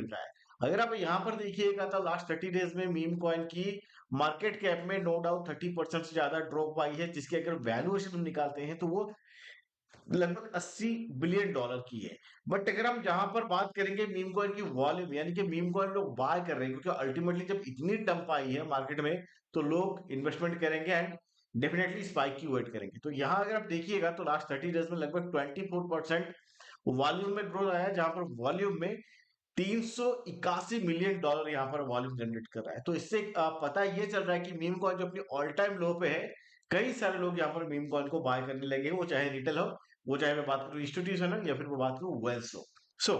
मिल रहा है। अगर आप यहाँ पर देखिएगा तो लास्ट 30 डेज में मीम कॉइन की मार्केट कैप में नो डाउट 30% से ज्यादा ड्रॉप आई है, जिसकी अगर वैल्यूएशन हम निकालते हैं तो वो लगभग 80 बिलियन डॉलर की है। बट अगर हम जहां पर बात करेंगे मीम कॉइन की वॉल्यूम, यानी कि मीम कॉइन लोग बाय कर रहे हैं, क्योंकि अल्टीमेटली जब इतनी डंप आई है मार्केट में तो लोग इन्वेस्टमेंट करेंगे एंड डेफिनेटली स्पाइक की वेट करेंगे। तो यहाँ अगर आप देखिएगा तो लास्ट 30 डेज में लगभग 24% वॉल्यूम में ग्रोथ आया है, जहां पर वॉल्यूम में 381 मिलियन डॉलर यहाँ पर वॉल्यूम जनरेट कर रहा है। तो इससे पता ये चल रहा है कि मीम कॉइन जो अपनी ऑल टाइम लो पे है, कई सारे लोग यहाँ पर मीम कॉइन को बाय करने लगे हैं, वो चाहे रिटेल हो, वो चाहे मैं बात करूं इंस्टीट्यूशन हो, या फिर मैं बात करूं वेल्स हो। सो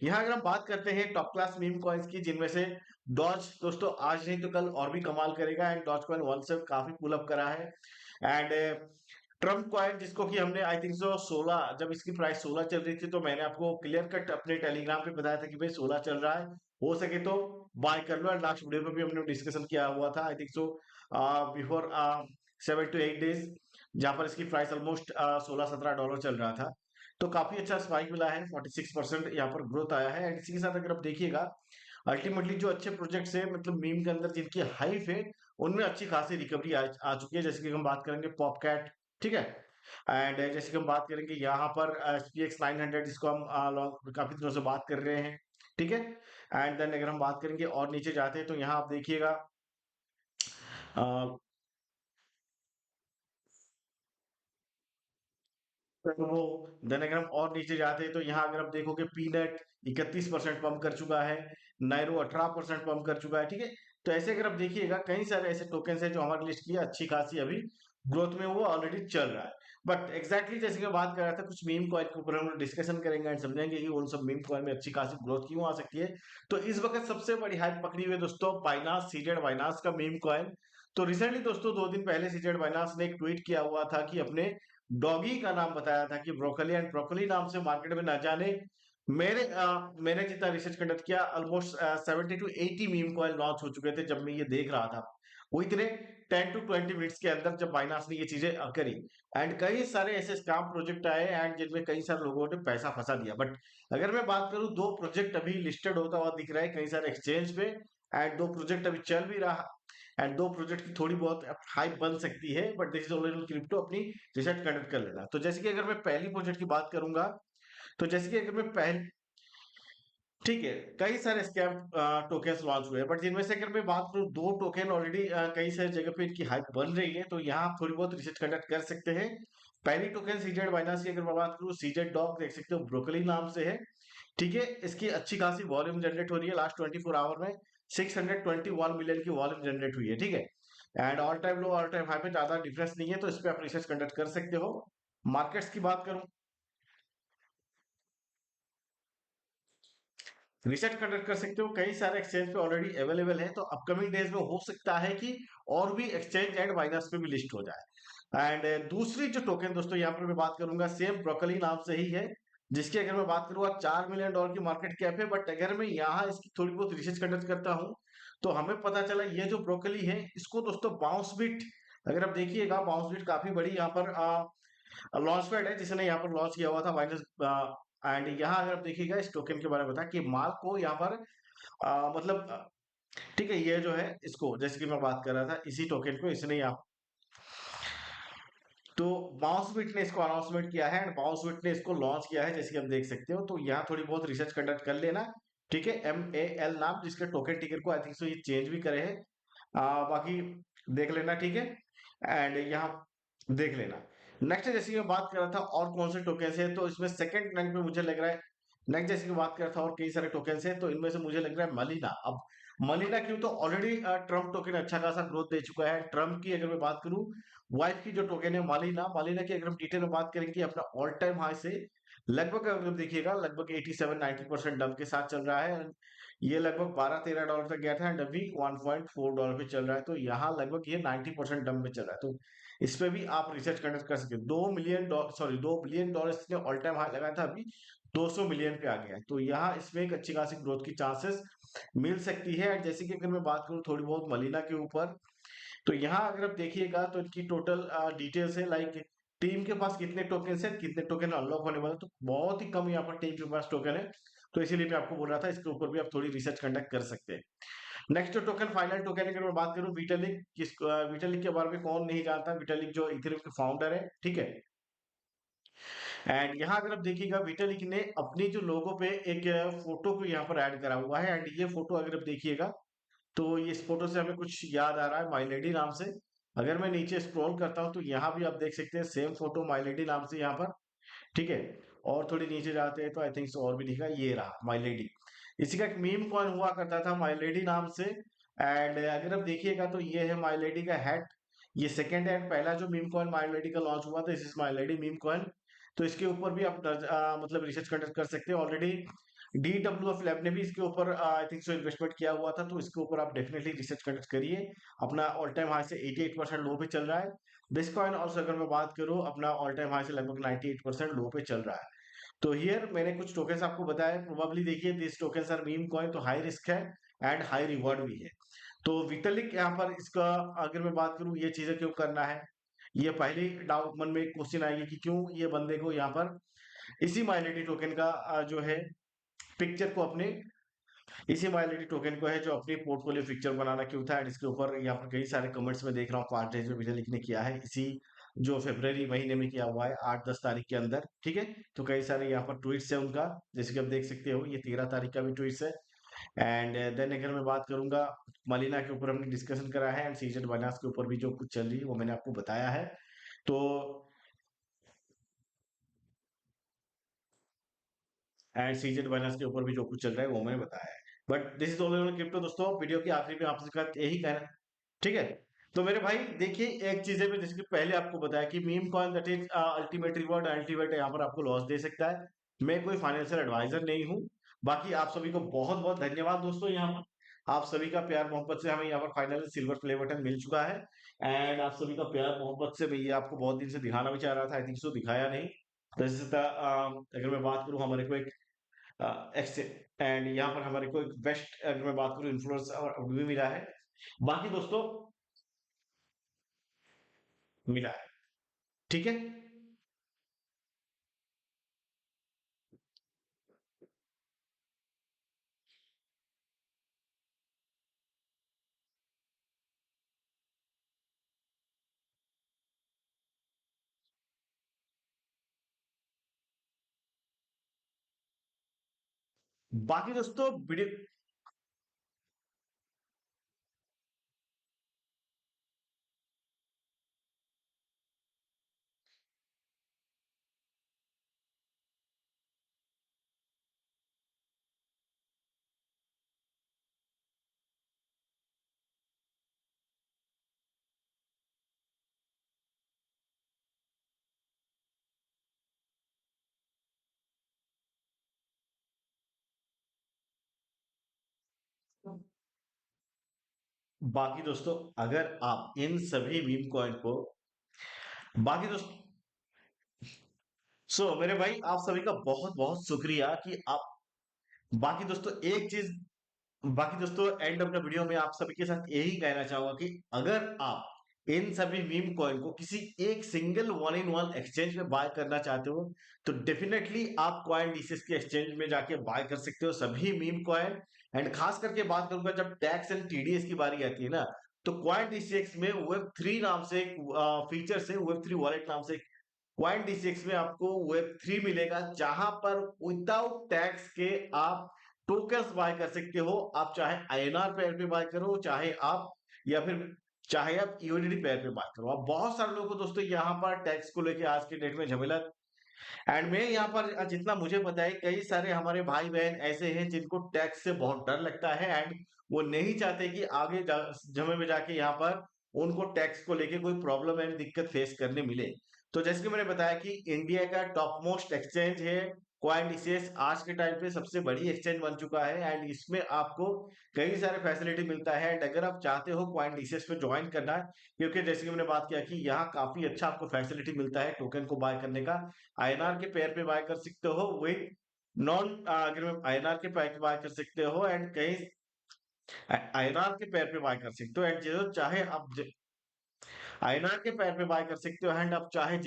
यहाँ अगर हम बात करते हैं टॉप क्लास मीम कॉइन्स की, जिनमें से डॉज दोस्तों आज नहीं तो कल और भी कमाल करेगा, एंड डॉज कॉइन वन से काफी पुल अप करा है। एंड ट्रम्प कॉइन, जिसको कि हमने आई थिंक सो 16, जब इसकी प्राइस 16 चल रही थी तो मैंने आपको क्लियर कट अपने टेलीग्राम पे बताया था कि भाई 16 चल रहा है, हो सके तो बाय कर लो। एंड लास्ट वीडियो पे भी हमने डिस्कशन किया हुआ था I think so before 7 to 8 days, जहां पर इसकी प्राइस ऑलमोस्ट 16-17 डॉलर चल रहा था। तो काफी अच्छा स्पाइक मिला है, 46% यहाँ पर ग्रोथ आया है। एंड इसी के साथ अगर आप देखिएगा अल्टीमेटली जो अच्छे प्रोजेक्ट्स है, मतलब मीम के अंदर जिनकी हाइप है, उनमें अच्छी खासी रिकवरी आ चुकी है। जैसे कि हम बात करेंगे पॉपकैट, ठीक है। एंड जैसे कि हम बात करेंगे यहाँ पर SPX 900, जिसको हम काफी दिनों से बात कर रहे हैं, ठीक है। एंड देन अगर हम बात करेंगे और नीचे जाते हैं तो यहाँ आप देखिएगा तो वो देन अगर हम और नीचे जाते हैं तो यहाँ अगर आप देखोगे पीनट 31% पंप कर चुका है, नायरो 18% पंप कर चुका है, ठीक है। तो ऐसे अगर आप देखिएगा कई सारे ऐसे टोकन है जो हमारी लिस्ट की अच्छी खासी अभी ग्रोथ में वो ऑलरेडी चल रहा है। बट एग्जैक्टली जैसे कि मैं बात कर रहा था, कुछ मीम कॉइन के ऊपर हम लोग डिस्कशन करेंगे एंड समझेंगे कि उन सब मीम कॉइन में अच्छी खासी ग्रोथ क्यों आ सकती है। तो इस वक्त सबसे बड़ी हाइप पकड़ी हुई है दोस्तों बाइनास, सीजेड बाइनास का मीम कॉइन। तो रिसेंटली दोस्तों 2 दिन पहले सीजेड बाइनास ने एक ट्वीट किया हुआ था कि अपने डॉगी का नाम बताया था कि ब्रोकली, एंड ब्रोकली नाम से मार्केट में ना जाने मैंने जितना रिसर्च कंडक्ट किया almost 70 to 80 meme coin launch हो चुके थे जब मैं ये देख रहा था। वो इतने 10 to 20 मिनट्स के अंदर जब बाइनास ने ये चीजें करी, एंड कई सारे ऐसे स्कैम प्रोजेक्ट आए एंड जिनमें कई सारे लोगों ने पैसा फंसा दिया। बट अगर मैं बात करूं, 2 प्रोजेक्ट अभी लिस्टेड होता हुआ दिख रहा है कई सारे एक्सचेंज पे, एंड 2 प्रोजेक्ट अभी चल भी रहा, एंड 2 प्रोजेक्ट की थोड़ी बहुत हाइप बन सकती है। But this is only crypto, अपनी रिसर्च कंडक्ट कर लेना। तो जैसे कि अगर मैं पहली प्रोजेक्ट की बात करूंगा, तो जैसे कि अगर मैं पहले, ठीक है, कई सारे स्कैम टोकन्स लॉन्च हुए हैं, बट जिनमें से अगर मैं बात करूं 2 टोकन ऑलरेडी कई सारी जगह पे इनकी हाइप बन रही है, तो यहाँ आप थोड़ी बहुत रिसर्च कंडक्ट कर सकते हैं। पहली टोकन सीजेड बाइनास की अगर मैं बात करूं, सीजेड डॉग देख सकते हो, ब्रोकली नाम से है, ठीक है। इसकी अच्छी खासी वॉल्यूम जनरेट हो रही है, लास्ट 24 आवर में 621 मिलियन की वॉल्यूम जनरेट हुई है, ठीक है। And all time low all time high में ज्यादा डिफरेंस नहीं है, तो इस पे आप रिसर्च कंडक्ट कर सकते हो। मार्केट्स की बात करूं, रिसर्च कंडक्ट कर सकते हो, कई सारे एक्सचेंज पे ऑलरेडी अवेलेबल है, तो अपकमिंग डेज में हो सकता है कि और भी एक्सचेंज एंड बाइनांस पे भी लिस्ट हो जाए। एंड दूसरी जो टोकन दोस्तों यहाँ पर मैं बात करूंगा, सेम ब्रोकली नाम से ही है, जिसकी अगर मैं बात करूँ 4 मिलियन डॉलर की मार्केट कैप है। बट अगर मैं यहाँ इसकी थोड़ी बहुत रिसर्च कंडक्ट करता हूँ तो हमें पता चला ये जो ब्रोकली है इसको दोस्तों बाउंस बीट, अगर आप देखिएगा बाउंस बीट काफी बड़ी यहाँ पर लॉन्च पैड है जिसने यहाँ पर लॉन्च किया हुआ था माइनस। एंड यहाँ अगर आप देखिएगा इस टोकन के बारे में बता कि माल को यहाँ पर मतलब ठीक है, ये जो है इसको जैसे कि मैं बात कर रहा था इसी टोकन को इसने यहाँ, तो बाउंसबिट ने इसको अनाउंसमेंट किया है एंड बाउंसबिट ने इसको लॉन्च किया है, जैसे कि आप देख सकते हो। तो यहाँ थोड़ी बहुत रिसर्च कंडक्ट कर लेना, ठीक है। MAL नाम, जिसके टोकन टिकर को आई थिंक सो ये चेंज भी करे हैं, बाकी देख लेना, ठीक है। एंड यहाँ देख लेना। नेक्स्ट जैसे कि मैं बात कर रहा था और कौन से टोकन है, तो इसमें सेकंड रैंक पे मुझे लग रहा है, नेक्स्ट जैसे कि बात कर रहा था और कई सारे टोकन है, तो इनमें से मुझे लग रहा है मलिना। अब मलिना क्यों, तो ऑलरेडी ट्रम्प टोकन अच्छा खासा ग्रोथ दे चुका है। ट्रम्प की अगर मैं बात करूं, वाइफ की जो टोकन है मालिना, मालिना की अगर हम डिटेल में बात करेंगे, अपना ऑल टाइम हाई से लगभग अगर आप देखिएगा लगभग 87-90% डंप के साथ चल रहा है। ये लगभग 12-13 डॉलर तक गया था एंड अभी $1.4 पे चल रहा है, तो यहाँ लगभग ये 90% डंप पे चल रहा है। तो इस पे भी आप रिसर्च कंडक्ट कर सकते हो। 2 million dollar, sorry 2 billion dollar इसने ऑल टाइम हाई लगाया था, अभी 200 मिलियन पे आ गया है, तो यहाँ इसमें एक अच्छी खासी ग्रोथ की चांसेस मिल सकती है। एंड जैसे कि अगर मैं बात करूँ थोड़ी बहुत मलिना के ऊपर, तो यहाँ अगर आप देखिएगा तो इनकी टोटल डिटेल्स है, लाइक टीम के पास कितने टोकन है, कितने टोकन अनलॉक होने वाले, तो बहुत ही कम यहाँ पर टीम के पास टोकन है। तो इसीलिए मैं आपको बोल रहा था इसके ऊपर भी आप थोड़ी रिसर्च कंडक्ट कर सकते हैं। नेक्स्ट टोकन, फाइनल टोकन अगर मैं बात करूं, विटालिक, विटालिक के बारे में कौन नहीं जानता, विटालिक जो इथेरियम के फाउंडर है, ठीक है। एंड यहाँ अगर आप देखिएगा, विटालिक ने अपनी जो लोगो पे एक फोटो को यहाँ पर ऐड करा हुआ है, एंड ये फोटो अगर आप देखिएगा तो ये इस फोटो से हमें कुछ याद आ रहा है माई लेडी नाम से। अगर मैं नीचे स्क्रॉल करता हूँ तो यहाँ भी आप देख सकते हैं सेम फोटो माई लेडी नाम से यहाँ पर, ठीक है। और थोड़ी नीचे जाते हैं तो आई थिंक और भी दिखा, ये रहा माई लेडी। इसी का एक मीम कॉइन हुआ करता था माई लेडी नाम से। एंड अगर आप देखिएगा तो ये है माई लेडी का हैट। ये सेकंड हैंड, पहला जो मीम कॉइन माई लेडी का लॉन्च हुआ था, this is my lady meme coin. तो इसके ऊपर भी आप मतलब रिसर्च कंडक्ट कर सकते हैं। ऑलरेडी DWF लैब ने भी इसके ऊपर आई थिंक सो इन्वेस्टमेंट किया हुआ था, तो इसके ऊपर आप डेफिनेटली रिसर्च कंडक्ट करिए। अपना ऑल टाइम हाई से 88% लो पे चल रहा है। बिटकॉइन ऑल्सो अगर मैं बात करूं, अपना ऑल टाइम हाई से लगभग 98% लो पे चल रहा है। तो हियर मैंने कुछ टोकन्स आपको बताया, प्रोबेबली देखिए this tokens are meme coin, तो हाई रिस्क है एंड हाई रिवॉर्ड भी है। तो विटलिक यहाँ पर इसका अगर मैं बात करूं, ये चीजें क्यों करना है, ये पहले डाउट मन में एक क्वेश्चन आएगी कि क्यों ये बंदे को यहाँ पर इसी माइनॉरिटी टोकन का जो है पिक्चर को अपने, इसी माइनॉरिटी टोकन को है जो अपनी पोर्टफोलियो पिक्चर बनाना क्यों था। एंड इसके ऊपर यहाँ पर कई सारे कमेंट्स में देख रहा हूँ, पार्ट जो विटलिक ने किया है इसी जो फरवरी महीने में किया हुआ है, 8-10 तारीख के अंदर, ठीक है। तो कई सारे यहाँ पर ट्वीट्स है उनका, जैसे कि आप देख सकते हो, ये 13 तारीख का भी ट्वीट्स है। एंड देन अगर मैं बात करूंगा, मलिना के ऊपर हमने डिस्कशन करा है, एंड सीजेड बाइनास के ऊपर भी जो कुछ चल रही है वो मैंने आपको बताया है। तो एंड सीजेड बाइनास के ऊपर भी जो कुछ चल रहा है वो मैंने बताया है। But this is all crypto दोस्तों, वीडियो की आखिरी में आपसे का यही कहना, ठीक है। तो मेरे भाई देखिए, एक चीज है जैसे कि पहले आपको बताया कि meme coin that is ultimate reward, ultimate यहाँ पर आपको लॉस दे सकता है। मैं कोई फाइनेंशियल एडवाइजर नहीं हूँ। बाकी आप सभी को बहुत बहुत धन्यवाद दोस्तों, यहाँ पर आप सभी का प्यार मोहब्बत से हमें यहाँ पर फाइनल सिल्वर प्ले बटन मिल चुका है। एंड आप सभी का प्यार मोहब्बत से भैया आपको बहुत दिन से दिखाना भी चाह रहा था, आई थिंक सो दिखाया नहीं। तो इसी तरह अगर मैं बात करूँ, हमारे को एक एंड यहाँ पर हमारे को एक बेस्ट अगर मैं बात करूँ इन्फ्लुएंसर भी मिला है। बाकी दोस्तों मिला है, ठीक है। बाकी दोस्तों वीडियो, बाकी दोस्तों अगर आप इन सभी मीम कॉइन को, बाकी दोस्तों, सो मेरे भाई आप सभी का बहुत बहुत शुक्रिया कि आप, बाकी दोस्तों एक चीज, बाकी दोस्तों एंड ऑफ द वीडियो में आप सभी के साथ यही कहना चाहूंगा कि अगर आप इन सभी मीम कॉइन को किसी एक single one in one exchange में बाय करना चाहते हो, तो डेफिनेटली आप कॉइन डीसीएस के एक्सचेंज में जाके बाय कर सकते हो सभी मीम कॉइन। एंड खास करके बात करूंगा जब टैक्स एंड टीडीएस की बारी आती है ना, तो कॉइन डीसीएक्स में वेब थ्री नाम से एक फीचर से, वेब थ्री वॉलेट नाम से क्वाइन डी6 में आपको वेब थ्री मिलेगा, जहां पर विदाउट टैक्स के आप टोकन्स बाय कर सकते हो। आप चाहे आईएनआर पेयर पे बाय करो, चाहे आप, या फिर चाहे आप यूएसडी पेयर पे बाय करो। अब बहुत सारे लोगों को दोस्तों यहाँ पर टैक्स को लेके आज के डेट में झमेला, एंड मैं यहाँ पर जितना मुझे पता है कई सारे हमारे भाई बहन ऐसे हैं जिनको टैक्स से बहुत डर लगता है, एंड वो नहीं चाहते कि आगे समय में जाके यहाँ पर उनको टैक्स को लेके कोई प्रॉब्लम एंड दिक्कत फेस करने मिले। तो जैसे कि मैंने बताया कि इंडिया का टॉप मोस्ट एक्सचेंज है कॉइनडिसियस, आज के टाइम पे सबसे बड़ी एक्सचेंज बन चुका है, एंड इसमें आपको कई सारे फैसिलिटी मिलता है। एंड अगर आप चाहते हो कॉइनडिसियस पे ज्वाइन करना है, क्योंकि जैसे कि मैंने बात किया कि यहाँ काफी अच्छा आपको फैसिलिटी मिलता है टोकन को बाय करने का। आईएनआर के पेयर पे बाय कर सकते हो, विद नॉन अगर में आईएनआर के पैक बाय कर सकते हो, एंड कहीं आईएनआर के पेयर पे बाय कर सकते हो, एंड जो चाहे आप आईएनआर के पेयर पे बाय कर सकते हो, एंड आप चाहे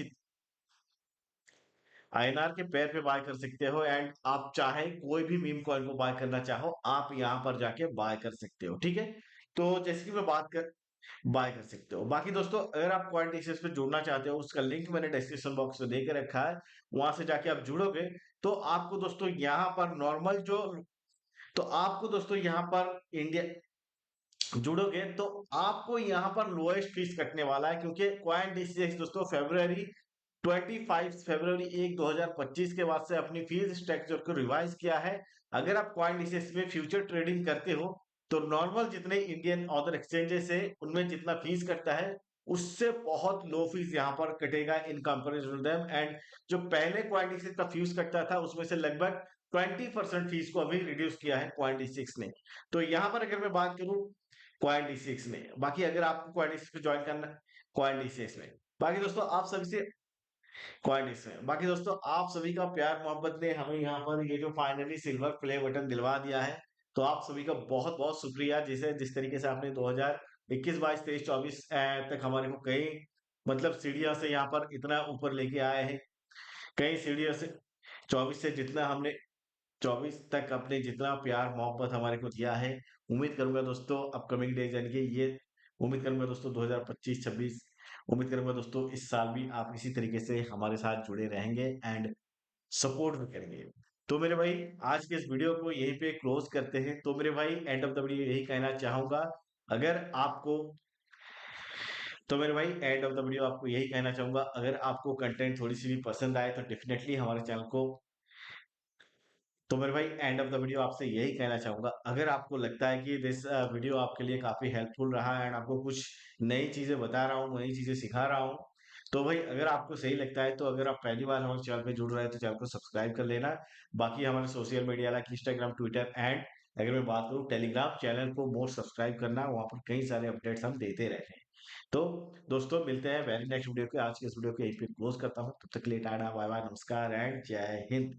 आईएनआर के पेयर पे बाय कर सकते हो, एंड आप चाहे कोई भी मीम कॉइन को बाय करना चाहो, आप यहाँ पर जाके बाय कर सकते हो, ठीक है। तो जैसे कि मैं बात कर बाय कर सकते हो। बाकी दोस्तों, अगर आप क्वांट एक्सेस पे जुड़ना चाहते हो, उसका लिंक मैंने डिस्क्रिप्शन बॉक्स में देके रखा है, वहां से जाके आप जुड़ोगे तो आपको दोस्तों यहाँ पर नॉर्मल जो तो आपको दोस्तों यहाँ पर इंडिया जुड़ोगे तो आपको यहाँ पर लोएस्ट फीस कटने वाला है, क्योंकि क्वाइन डीसीएक्स दोस्तों फरवरी 1 2025 के बाद से अपनी फीस स्ट्रक्चर को रिवाइज किया है। अगर आप क्वाइन डीसीएक्स में फ्यूचर ट्रेडिंग करते हो तो नॉर्मल जितने इंडियन अदर एक्सचेंजेस है उनमें जितना फीस कटता है उससे बहुत लो फीस यहाँ पर कटेगा इन कंपेरिजन देम। एंड जो पहले क्वाइन डीसीएक्स का फीस कटता था उसमें से लगभग 20% फीस को अभी रिड्यूस किया है क्वाइन डीसीएक्स ने। तो यहाँ पर अगर मैं बात करूं क्वाइन डी6 में, बाकी अगर आपको क्वाइन डी6 पे ज्वाइन करना है, क्वाइन डी6 में, बाकी दोस्तों आप सभी से क्वाइन डी6 में, बाकी दोस्तों आप सभी का प्यार मोहब्बत ने हमें यहाँ पर ये जो फाइनली सिल्वर प्ले बटन दिलवा दिया है, तो आप सभी का बहुत बहुत शुक्रिया। जिसे जिस तरीके से आपने 2021 22 23 24 तक हमारे को कई मतलब सीढ़ियों से यहाँ पर इतना ऊपर लेके आए हैं, कई सीढ़ियों से 24 से जितना हमने 24 तक अपने जितना प्यार मोहब्बत हमारे को दिया है, उम्मीद करूंगा दोस्तों अपकमिंग डेज यानी कि ये उम्मीद करूंगा दोस्तों 2025-26, उम्मीद करूंगा दोस्तों इस साल भी आप इसी तरीके से हमारे साथ जुड़े रहेंगे एंड सपोर्ट भी करेंगे। तो मेरे भाई, आज के इस वीडियो को यहीं पे क्लोज करते हैं। तो मेरे भाई, एंड ऑफ द वीडियो यही कहना चाहूंगा, अगर आपको तो मेरे भाई एंड ऑफ द वीडियो आपको यही कहना चाहूंगा, अगर आपको कंटेंट थोड़ी सी भी पसंद आए तो डेफिनेटली हमारे चैनल को तो मेरे भाई एंड ऑफ द वीडियो आपसे यही कहना चाहूंगा, अगर आपको लगता है कि दिस वीडियो आपके लिए काफी हेल्पफुल रहा है एंड आपको कुछ नई चीजें बता रहा हूँ, नई चीजें सिखा रहा हूँ, तो भाई अगर आपको सही लगता है तो अगर आप पहली बार हमारे चैनल पे जुड़ रहे हैं तो चैनल को सब्सक्राइब कर लेना। बाकी हमारे social media like Instagram, Twitter and अगर मैं बात करूँ टेलीग्राम चैनल को मोर सब्सक्राइब करना, वहां पर कई सारे अपडेट्स हम देते रहते हैं। तो दोस्तों मिलते हैं वेरी नेक्स्ट वीडियो के। आज के इस वीडियो को यहीं पे क्लोज करता हूँ, तब तक के लिए टाटा बाय बाय, नमस्कार एंड जय हिंद।